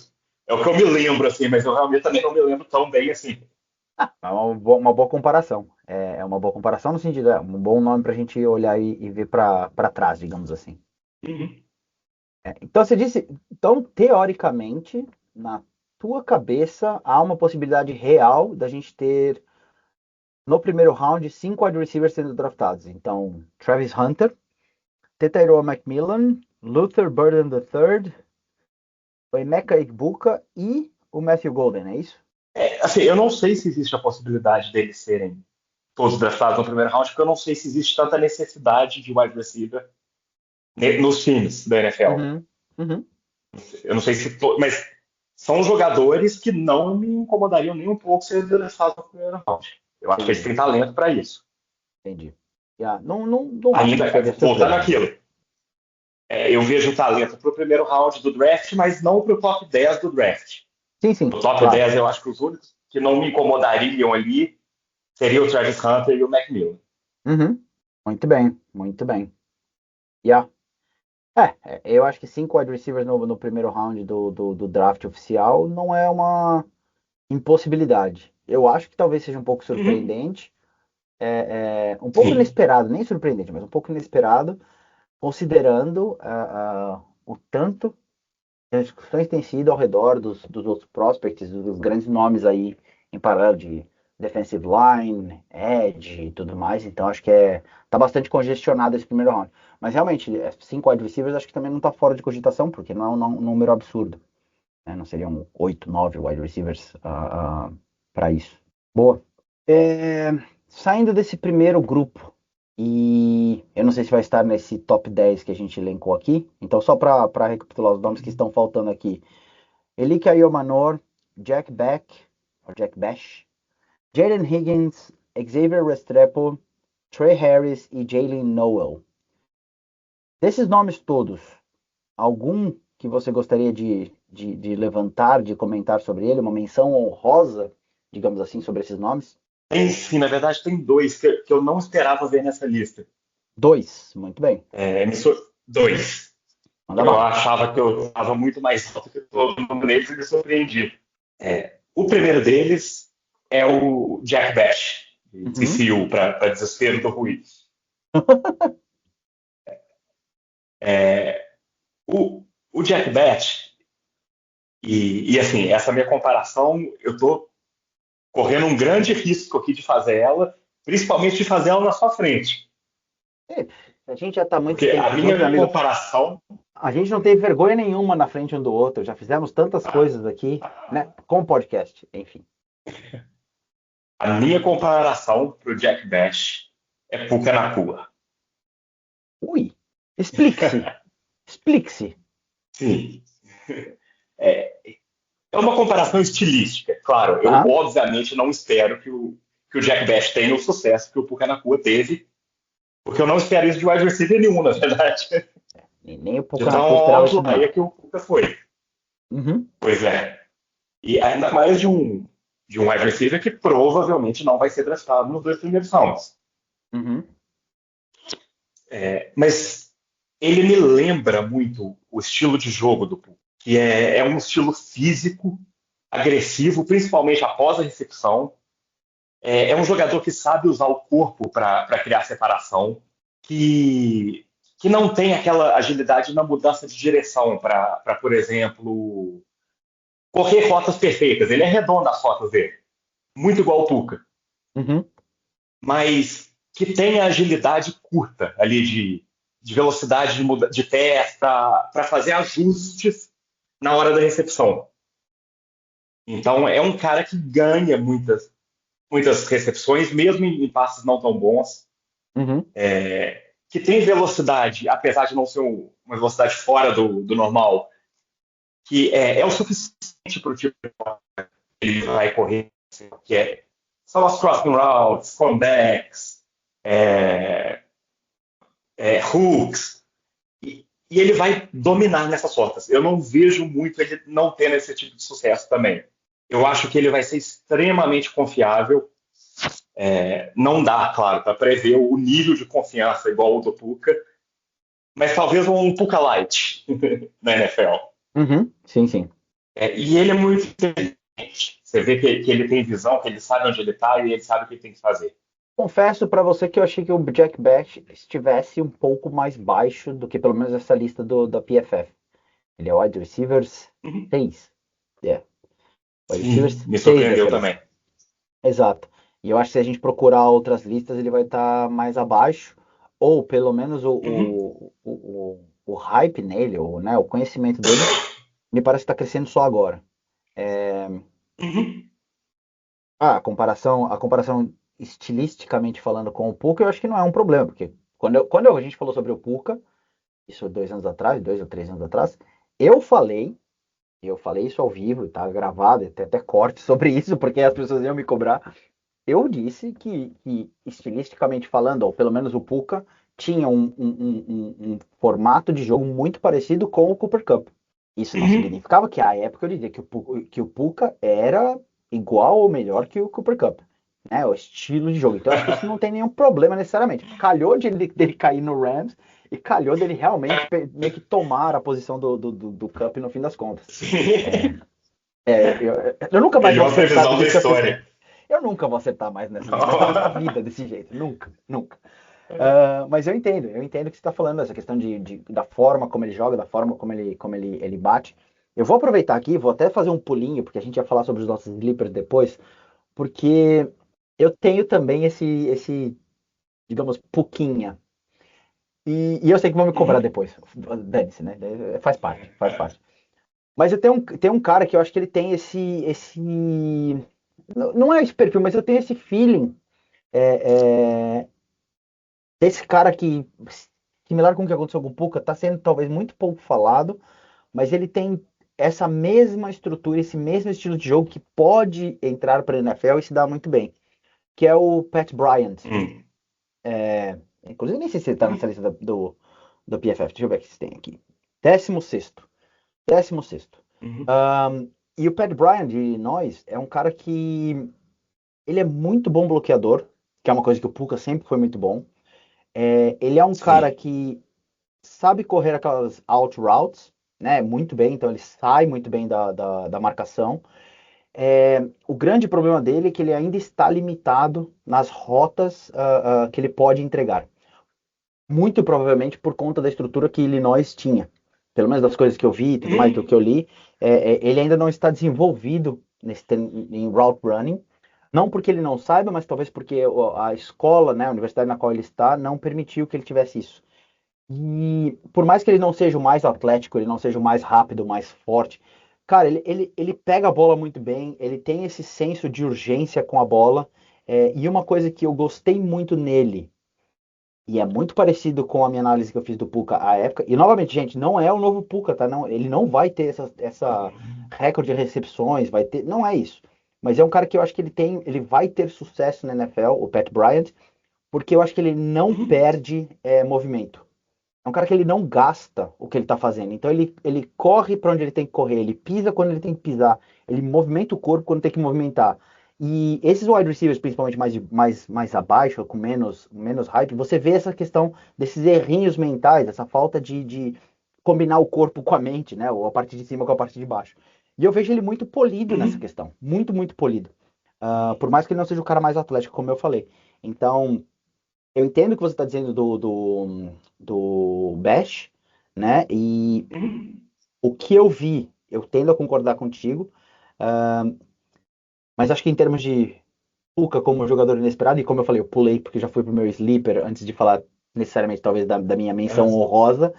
É o que eu me lembro, assim, mas eu realmente também não me lembro tão bem assim. é uma boa comparação. É uma boa comparação no sentido, é um bom nome para a gente olhar e ver para trás, digamos assim. Uhum. Então você disse, então teoricamente, na tua cabeça, há uma possibilidade real da gente ter no primeiro round 5 wide receivers sendo draftados. Então, Travis Hunter, Tetairoa McMillan, Luther Burden III, o Emeka Egbuka e o Matthew Golden, é isso? Assim, eu não sei se existe a possibilidade deles serem todos draftados no primeiro round, porque eu não sei se existe tanta necessidade de wide receiver nos times da NFL. Uhum, uhum, Eu não sei se. Mas são jogadores que não me incomodariam nem um pouco ser draftados no primeiro round. Eu acho que eles entendi, têm talento para isso. entendi. Não acho que Ainda, seria voltando surpresa, não. àquilo, eu vejo talento para o primeiro round do draft, mas não para o top 10 do draft. Sim, sim, No top claro. 10, eu acho que os únicos que não me incomodariam ali seriam o Travis Hunter e o McMillan. Uhum. Muito bem, muito bem. Yeah. Eu acho que 5 wide receivers no primeiro round do draft oficial não é uma impossibilidade. Eu acho que talvez seja um pouco Uhum. surpreendente, um pouco Sim. inesperado, nem surpreendente, mas um pouco inesperado, considerando o tanto que as discussões têm sido ao redor dos outros prospects, dos grandes nomes aí em paralelo de defensive line, edge e tudo mais. Então acho que tá bastante congestionado esse primeiro round. Mas realmente, 5 wide receivers acho que também não tá fora de cogitação, porque não é um número absurdo. Né? Não seriam 8, 9 wide receivers para isso. Boa. É, Saindo desse primeiro grupo, e eu não sei se vai estar nesse top 10 que a gente elencou aqui, então só para recapitular os nomes que estão faltando aqui: Elika Iomanor, Jack Beck, ou Jack Bash, Jaden Higgins, Xavier Restrepo, Trey Harris e Jalen Noel. Desses nomes todos, algum que você gostaria de levantar, de comentar sobre ele, uma menção honrosa, digamos assim, sobre esses nomes? Tem sim, na verdade, tem dois que eu não esperava ver nessa lista. Dois, muito bem. Dois. Manda Eu bala. achava que eu estava muito mais alto que todo mundo neles e me surpreendi. O primeiro deles é o Jack Bash, de Uhum. TCU, para desespero do Rui. O Jack Bash, e assim, essa minha comparação, eu estou correndo um grande risco aqui de fazer ela, principalmente de fazer ela na sua frente. É, a gente já está há muito Porque tempo a junto, meu minha amigo. comparação. A gente não tem vergonha nenhuma na frente um do outro. Já fizemos tantas coisas aqui, né? Com o podcast, enfim. A minha comparação para o Jack Bash é Puka Nakua. Ui, explique-se. Explique-se. Sim. É, é uma comparação estilística. Claro, eu Aham. obviamente não espero que o Jack Bash tenha o sucesso que o Puka Nakua teve, porque eu não espero isso de wide receiver nenhum, na verdade. Nem o De tão Pucanacu esperava isso, não. outlier que o Puka foi. Uhum. Pois é. E ainda mais de um wide receiver que provavelmente não vai ser draftado nos 2 primeiros rounds. Uhum. Mas ele me lembra muito o estilo de jogo do Puka, que é um estilo físico, agressivo, principalmente após a recepção. É um jogador que sabe usar o corpo para criar separação, que não tem aquela agilidade na mudança de direção para, por exemplo, correr rotas perfeitas. Ele é redondo as rotas dele, muito igual o Puka, Uhum. mas que tem a agilidade curta ali de velocidade de pés para fazer ajustes na hora da recepção. Então é um cara que ganha muitas recepções, mesmo em passes não tão bons, Uhum. que tem velocidade, apesar de não ser uma velocidade fora do normal, que é o suficiente para o tipo que ele vai correr, são as crossing routes, comebacks, é, hooks, e ele vai dominar nessas rotas. Eu não vejo muito ele não tendo esse tipo de sucesso também. Eu acho que ele vai ser extremamente confiável. Não dá, claro, para prever o nível de confiança igual o do Puka, mas talvez um Puka Light na NFL. Uhum. Sim, sim. E ele é muito inteligente. Você vê que ele tem visão, que ele sabe onde ele está e ele sabe o que ele tem que fazer. Confesso pra você que eu achei que o Jack Bash estivesse um pouco mais baixo do que pelo menos essa lista da PFF. Ele é wide receivers Uhum. 6. É, wide Sim, receivers me 6 surpreendeu dessa lista. também. Exato. E eu acho que se a gente procurar outras listas, ele vai estar mais abaixo, ou pelo menos Uhum. o hype nele, o conhecimento dele, me parece que está crescendo só agora. Uhum. A comparação estilisticamente falando com o Puka, eu acho que não é um problema, porque quando a gente falou sobre o Puka, isso 2 anos atrás, 2 ou 3 anos atrás, eu falei, eu falei isso ao vivo, tá gravado, tem até corte sobre isso, porque as pessoas iam me cobrar. Eu disse que estilisticamente falando, ou pelo menos o Puka, tinha um formato de jogo muito parecido com o Cooper Cup. Isso não Uhum. significava que à época eu dizia que o Puka era igual ou melhor que o Cooper Cup, né? O estilo de jogo. Então acho que isso não tem nenhum problema necessariamente. Calhou dele cair no Rams e calhou dele realmente meio que tomar a posição do Cup no fim das contas. Eu nunca mais vou Melhor acertar do previsão da jeito que as pessoas. história. Eu nunca vou acertar mais na vida desse jeito. Nunca, nunca. Mas eu entendo o que você está falando, essa questão da forma como ele joga, da forma como ele bate. Eu vou aproveitar aqui, vou até fazer um pulinho, porque a gente vai falar sobre os nossos sleepers depois, porque eu tenho também esse digamos, puquinha. E eu sei que vão me cobrar Uhum. depois. Dane-se, né? Faz parte, faz parte. Mas eu tenho um cara que eu acho que ele tem esse. Não é esse perfil, mas eu tenho esse feeling desse cara que, similar com o que aconteceu com o Puka, tá sendo talvez muito pouco falado, mas ele tem essa mesma estrutura, esse mesmo estilo de jogo que pode entrar para a NFL e se dar muito bem, que é o Pat Bryant. Uhum. Inclusive, nem sei se ele tá nessa lista do PFF. Deixa eu ver o que se tem aqui. 16º. 16º. Uhum. E o Pat Bryant de nós é um cara que ele é muito bom bloqueador, que é uma coisa que o Puka sempre foi muito bom. Ele é um cara Sim. que sabe correr aquelas out routes, né? Muito bem, então ele sai muito bem da marcação. O grande problema dele é que ele ainda está limitado nas rotas que ele pode entregar. Muito provavelmente por conta da estrutura que Illinois tinha. Pelo menos das coisas que eu vi e tudo mais, do Uhum. que eu li, ele ainda não está desenvolvido em route running. Não porque ele não saiba, mas talvez porque a escola, né, a universidade na qual ele está, não permitiu que ele tivesse isso. E por mais que ele não seja o mais atlético, ele não seja o mais rápido, o mais forte, cara, ele pega a bola muito bem, ele tem esse senso de urgência com a bola. E uma coisa que eu gostei muito nele E é muito parecido com a minha análise que eu fiz do Puka à época. E novamente, gente, não é o novo Puka, tá? Não, ele não vai ter essa recorde de recepções, vai ter, não é isso. Mas é um cara que eu acho que ele vai ter sucesso na NFL, o Pat Bryant, porque eu acho que ele não Uhum. perde movimento. É um cara que ele não gasta o que ele tá fazendo. Então ele corre para onde ele tem que correr, ele pisa quando ele tem que pisar, ele movimenta o corpo quando tem que movimentar. E esses wide receivers, principalmente mais abaixo, com menos hype, você vê essa questão desses errinhos mentais, essa falta de combinar o corpo com a mente, né? Ou a parte de cima com a parte de baixo. E eu vejo ele muito polido nessa Uhum. questão. Muito, muito polido. Por mais que ele não seja o cara mais atlético, como eu falei. Então, eu entendo o que você está dizendo do Bash, né? E Uhum. o que eu vi, eu tendo a concordar contigo, ah, mas acho que em termos de Puka como jogador inesperado, e como eu falei, eu pulei porque já fui pro meu sleeper antes de falar necessariamente talvez da minha menção Ah, honrosa.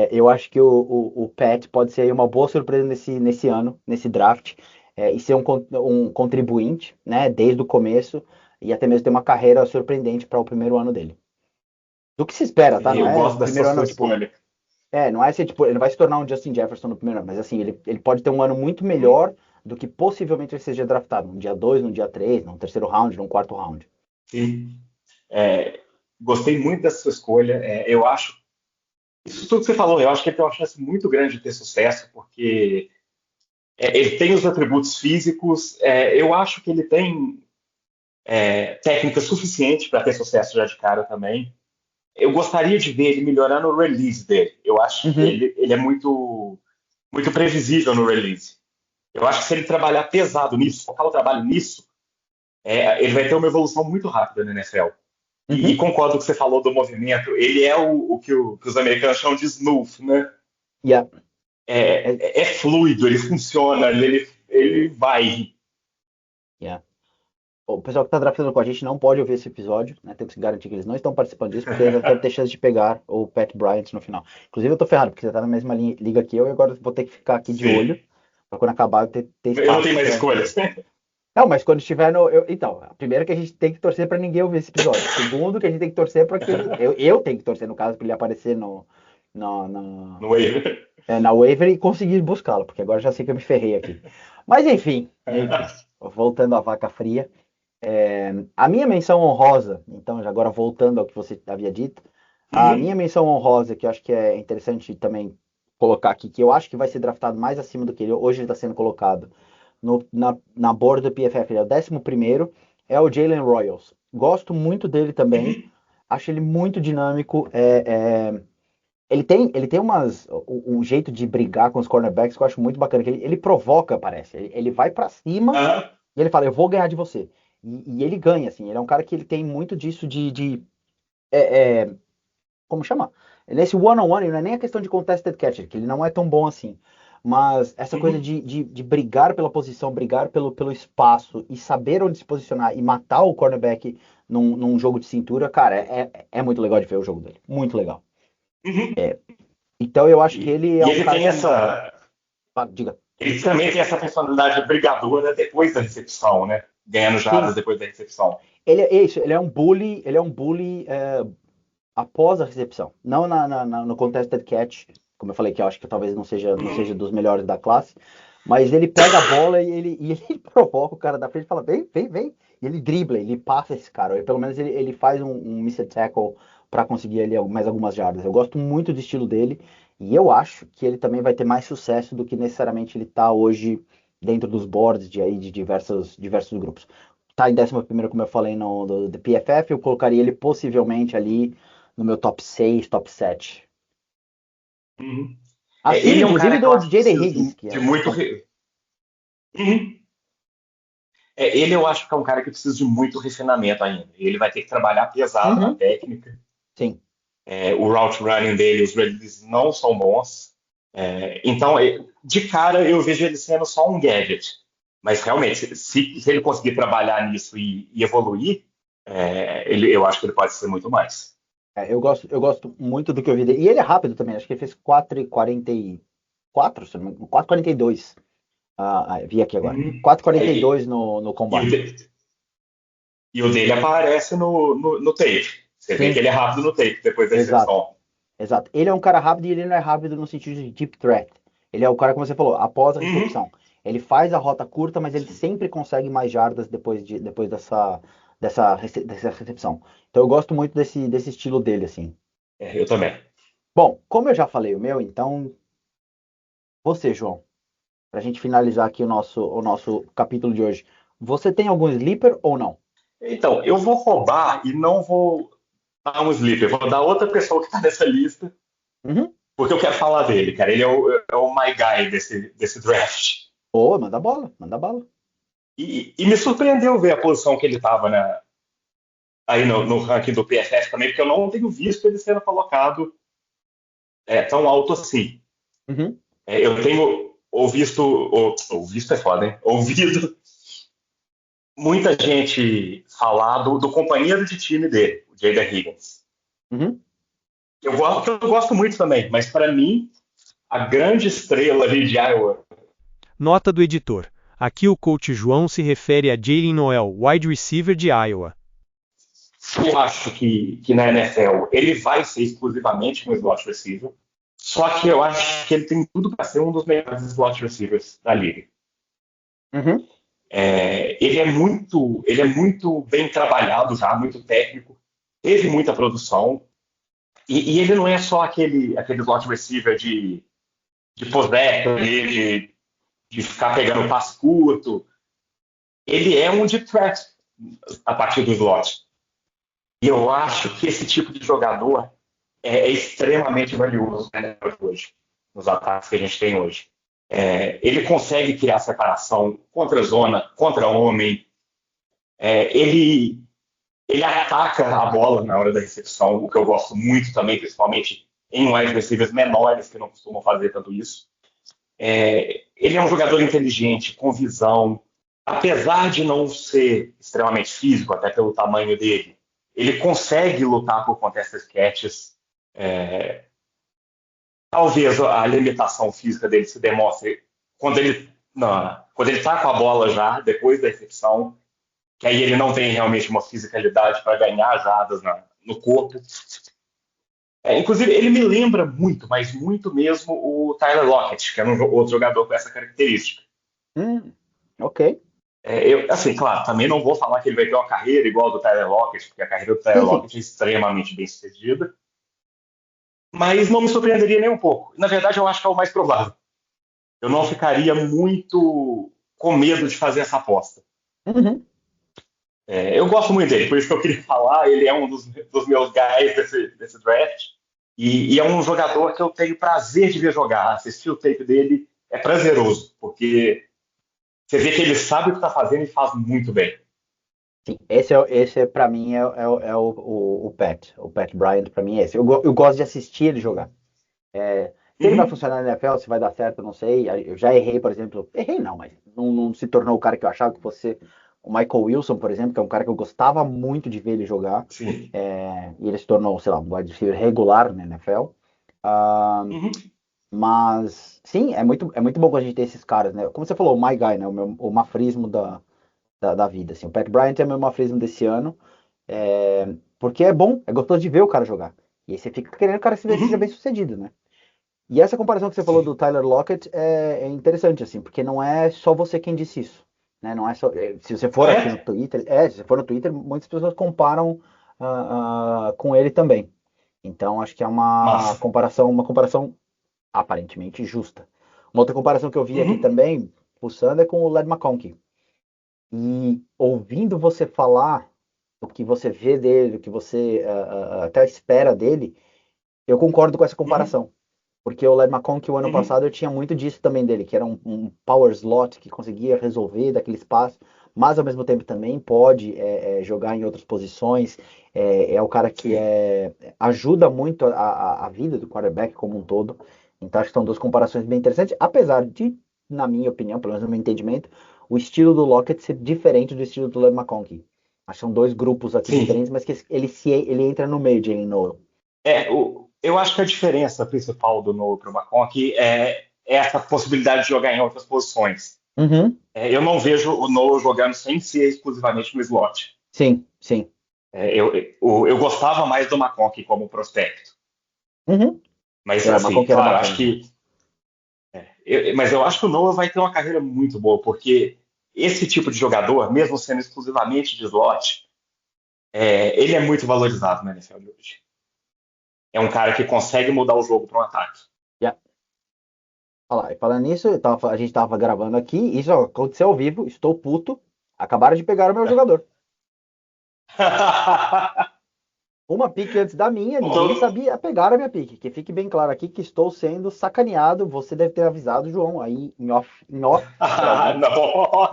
Eu acho que o Pat pode ser aí uma boa surpresa nesse ano, nesse draft, e ser um contribuinte, né, desde o começo, e até mesmo ter uma carreira surpreendente para o primeiro ano dele. Do que se espera, tá? Não eu é gosto dessa primeiro sua ano, tipo, escolha. não é ser, tipo, ele não vai se tornar um Justin Jefferson no primeiro ano, mas assim, ele pode ter um ano muito melhor do que possivelmente ele seja draftado, no dia 2, no dia 3, no terceiro round, no quarto round. Sim. É, gostei muito dessa sua escolha. Eu acho, isso tudo que você falou, eu acho que ele tem uma chance muito grande de ter sucesso, porque ele tem os atributos físicos, eu acho que ele tem técnica suficiente para ter sucesso já de cara também. Eu gostaria de ver ele melhorando o release dele. Eu acho que Uhum. ele é muito previsível no release. Eu acho que se ele trabalhar pesado nisso, focar o trabalho nisso, ele vai ter uma evolução muito rápida na NFL. E Uhum. concordo com o que você falou do movimento. Ele é o que os americanos chamam de smooth, né? Yeah. É, É, é fluido, ele funciona, ele vai. yeah. O pessoal que está draftando com a gente não pode ouvir esse episódio, né? Temos que garantir que eles não estão participando disso, porque ainda quero ter chance de pegar o Pat Bryant no final. Inclusive, eu tô ferrado, porque você tá na mesma liga que eu e agora eu vou ter que ficar aqui de Sim. olho, para quando acabar eu ter Eu não espaço tenho mais para. escolhas. Não, mas quando estiver no. Então, primeiro que a gente tem que torcer para ninguém ouvir esse episódio. Segundo, que a gente tem que torcer para que ele. Eu tenho que torcer, no caso, para ele aparecer no, na, No waiver. na waiver e conseguir buscá-lo, porque agora já sei que eu me ferrei aqui. Mas enfim, voltando à vaca fria. A minha menção honrosa, então, agora voltando ao que você havia dito, a minha Uhum. menção honrosa, que eu acho que é interessante também colocar aqui, que eu acho que vai ser draftado mais acima do que ele, hoje ele está sendo colocado na board do PFF, ele é o 11º, é o Jalen Royals. Gosto muito dele também, Uhum. acho ele muito dinâmico, ele tem um jeito de brigar com os cornerbacks que eu acho muito bacana, que ele provoca, parece. Ele vai pra cima Ah, e ele fala, eu vou ganhar de você. E ele ganha, assim. Ele é um cara que ele tem muito disso é, é, como chama? Nesse one-on-one, não é nem a questão de contested catch, que ele não é tão bom assim. Mas essa coisa uhum. de brigar pela posição, brigar pelo espaço e saber onde se posicionar e matar o cornerback num jogo de cintura, cara, é muito legal de ver o jogo dele. Muito legal. Uhum. Então eu acho que E, ele é e um ele cara tem que. essa. Diga. Ele também tem essa personalidade brigadora depois da recepção, né? Ganhando jardas Sim, depois da recepção. ele é isso, ele é um bully após a recepção. Não no contested catch, como eu falei, que eu acho que talvez não seja Uhum. dos melhores da classe. Mas ele pega a bola e ele provoca o cara da frente e fala: vem, vem, vem. E ele dribla, ele passa esse cara. Ou pelo menos ele faz um missed tackle para conseguir ali mais algumas jardas. Eu gosto muito do estilo dele. E eu acho que ele também vai ter mais sucesso do que necessariamente ele está hoje dentro dos boards de diversos grupos. Tá em 11º, como eu falei do PFF, eu colocaria ele possivelmente ali no meu top 6, top 7. Uhum. Acima, Ele é um inclusive, cara que eu do acho que J.D. precisa Higgins, que de é. muito. Uhum. Ele eu acho que é um cara que precisa de muito refinamento ainda. Ele vai ter que trabalhar pesado na Uhum, técnica. sim. O route running dele, os releases não são bons. Então, de cara, eu vejo ele sendo só um gadget. Mas realmente, se ele conseguir trabalhar nisso e evoluir, eu acho que ele pode ser muito mais. Eu gosto muito do que eu vi dele. E ele é rápido também, acho que ele fez 4,44, se não me engano, 4,42. Vi aqui agora. Uhum. É, 4,42 no e, o Combine. de- e o dele aparece no tape. Você vê Sim, que ele é rápido no tape depois da exato, recepção. exato. Ele é um cara rápido e ele não é rápido no sentido de deep threat. Ele é o cara, como você falou, após a Uhum. recepção. Ele faz a rota curta, mas ele sempre consegue mais jardas depois dessa recepção. Então eu gosto muito desse estilo dele, assim. É, eu também. Bom, como eu já falei o meu, então você, João, para a gente finalizar aqui o nosso capítulo de hoje, você tem algum sleeper ou não? Então, eu vou roubar e não vou dar um sleeper. Vou dar outra pessoa que está nessa lista, Uhum. porque eu quero falar dele, cara. Ele é o my guy desse draft. Ô, manda bala, manda bala. E me surpreendeu ver a posição que ele estava aí no ranking do PFF também, porque eu não tenho visto ele sendo colocado tão alto assim. Uhum. Eu tenho ouvido é foda, hein? Ouvido muita gente falar do companheiro de time dele, o Jaden Higgins. Uhum. Eu gosto muito também, mas para mim, a grande estrela ali de Iowa. Nota do editor. Aqui o coach João se refere a Jalen Noel, wide receiver de Iowa. Eu acho que na NFL ele vai ser exclusivamente um slot receiver, só que eu acho que ele tem tudo para ser um dos melhores slot receivers da liga. Uhum. Ele é muito bem trabalhado já, muito técnico, teve muita produção, e ele não é só aquele slot receiver de possession, de ficar pegando passe curto. Ele é um de threat a partir do slot. E eu acho que esse tipo de jogador é extremamente valioso, né, hoje, nos ataques que a gente tem hoje. Ele consegue criar separação contra zona, contra homem. Ele ataca a bola na hora da recepção, o que eu gosto muito também, principalmente em wide receivers menores que não costumam fazer tanto isso. Ele é um jogador inteligente, com visão. Apesar de não ser extremamente físico, até pelo tamanho dele, ele consegue lutar por contested catches. Talvez a limitação física dele se demonstre quando ele não, quando ele está com a bola já, depois da recepção, que aí ele não tem realmente uma fisicalidade para ganhar jadas no corpo. Inclusive, ele me lembra muito, mas muito mesmo, o Tyler Lockett, que é um outro jogador com essa característica. Ok. Assim, claro, também não vou falar que ele vai ter uma carreira igual a do Tyler Lockett, porque a carreira do Tyler Sim, sim. Lockett é extremamente bem sucedida, mas não me surpreenderia nem um pouco. Na verdade, eu acho que é o mais provável. Eu não ficaria muito com medo de fazer essa aposta. Uhum. Eu gosto muito dele, por isso que eu queria falar. Ele é um dos meus guys desse draft. E é um jogador que eu tenho prazer de ver jogar. Assistir o tape dele é prazeroso, porque você vê que ele sabe o que está fazendo e faz muito bem. Sim, esse para mim é o Pat. O Pat Bryant para mim é esse. Eu gosto de assistir ele jogar. Se ele vai Uhum. funcionar na NFL, se vai dar certo, eu não sei. Eu já errei, por exemplo. Errei não, mas não se tornou o cara que eu achava que fosse o Michael Wilson, por exemplo, que é um cara que eu gostava muito de ver ele jogar. Sim. E ele se tornou, sei lá, um wide receiver regular na NFL. Ah, Uhum. mas, sim, é muito bom quando a gente tem esses caras, né? Como você falou, o My Guy, né? O mafrismo da vida, assim. O Pat Bryant é o meu mafrismo desse ano, porque é bom, é gostoso de ver o cara jogar. E aí você fica querendo que o cara seja bem Uhum. sucedido, né? E essa comparação que você falou do Sim. Tyler Lockett é interessante, assim, porque não é só você quem disse isso, né? Não é só, se você for Ah, aqui no é? Twitter, se você for no Twitter, muitas pessoas comparam com ele também. Então acho que é uma Massa. comparação aparentemente justa. Uma outra comparação que eu vi aqui Uhum. também, pulsando, é com o Led McConkey. E ouvindo você falar o que você vê dele, o que você até espera dele, eu concordo com essa Uhum. comparação. Porque o Led McConkey, o ano Uhum. passado, eu tinha muito disso também dele, que era um power slot que conseguia resolver daquele espaço, mas ao mesmo tempo também pode jogar em outras posições. É o cara que Sim. ajuda muito a vida do quarterback como um todo. Então acho que são duas comparações bem interessantes, apesar de, na minha opinião, pelo menos no meu entendimento, o estilo do Lockett ser diferente do estilo do Led McConkey. Acho que são dois grupos aqui Sim. diferentes, mas que ele entra no meio de Jalen Noel. Eu acho que a diferença principal do Noah para o McConkey é essa possibilidade de jogar em outras posições. Uhum. Eu não vejo o Noah jogando sem ser exclusivamente no slot. Sim, sim. Eu gostava mais do McConkey como prospecto. Uhum. Mas, É, assim, McConkey era claro, bacana acho demais. que. Mas eu acho que o Noah vai ter uma carreira muito boa, porque esse tipo de jogador, mesmo sendo exclusivamente de slot, ele é muito valorizado na NFL de hoje. É um cara que consegue mudar o jogo para um ataque. Yeah. Olha lá, e falando nisso, a gente tava gravando aqui, isso aconteceu ao vivo, estou puto. Acabaram de pegar o meu jogador. Uma pique antes da minha, ninguém Então, sabia pegar a minha pique. Que fique bem claro aqui que estou sendo sacaneado. Você deve ter avisado, João, aí em off, pra alguém.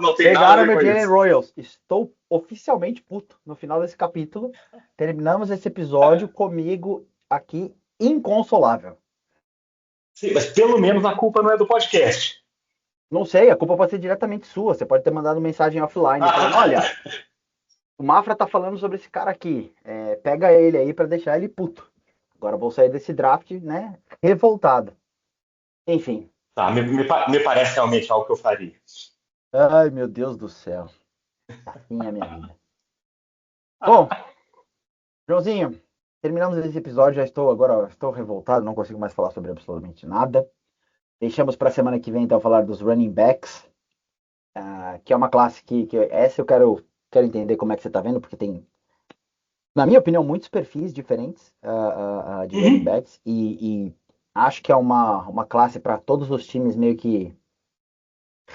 não tem nada a Pegaram ver meu com Jalen isso. Royals. Estou oficialmente puto no final desse capítulo. Terminamos esse episódio comigo aqui inconsolável. Sim, mas pelo menos a culpa não é do podcast. Não sei, a culpa pode ser diretamente sua. Você pode ter mandado mensagem offline falando: olha, o Mafra tá falando sobre esse cara aqui. Pega ele aí pra deixar ele puto. Agora eu vou sair desse draft, né? Revoltado. Enfim. Tá, me parece realmente algo que eu faria. Ai, meu Deus do céu. Assim é a minha vida. Bom, Joãozinho, terminamos esse episódio. Estou revoltado, não consigo mais falar sobre absolutamente nada. Deixamos para a semana que vem, então, falar dos running backs, que é uma classe que essa eu quero entender como é que você está vendo, porque tem, na minha opinião, muitos perfis diferentes de running Uhum. backs, e acho que é uma classe para todos os times meio que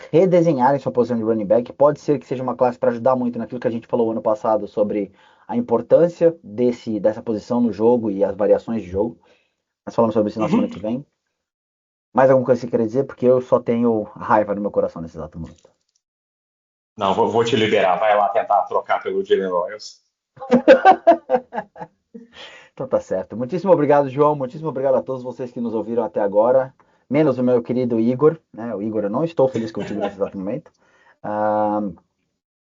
redesenharem sua posição de running back. Pode ser que seja uma classe para ajudar muito naquilo que a gente falou ano passado sobre a importância dessa posição no jogo e as variações de jogo. Nós falamos sobre isso na semana Uhum. que vem. Mais alguma coisa que você quer dizer? Porque eu só tenho raiva no meu coração nesse exato momento. Não, vou te liberar. Vai lá tentar trocar pelo Jalen Royals. Então tá certo. Muitíssimo obrigado, João. Muitíssimo obrigado a todos vocês que nos ouviram até agora. Menos o meu querido Igor, né? O Igor, eu não estou feliz contigo nesse exato momento.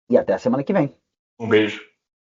E até a semana que vem. Um beijo.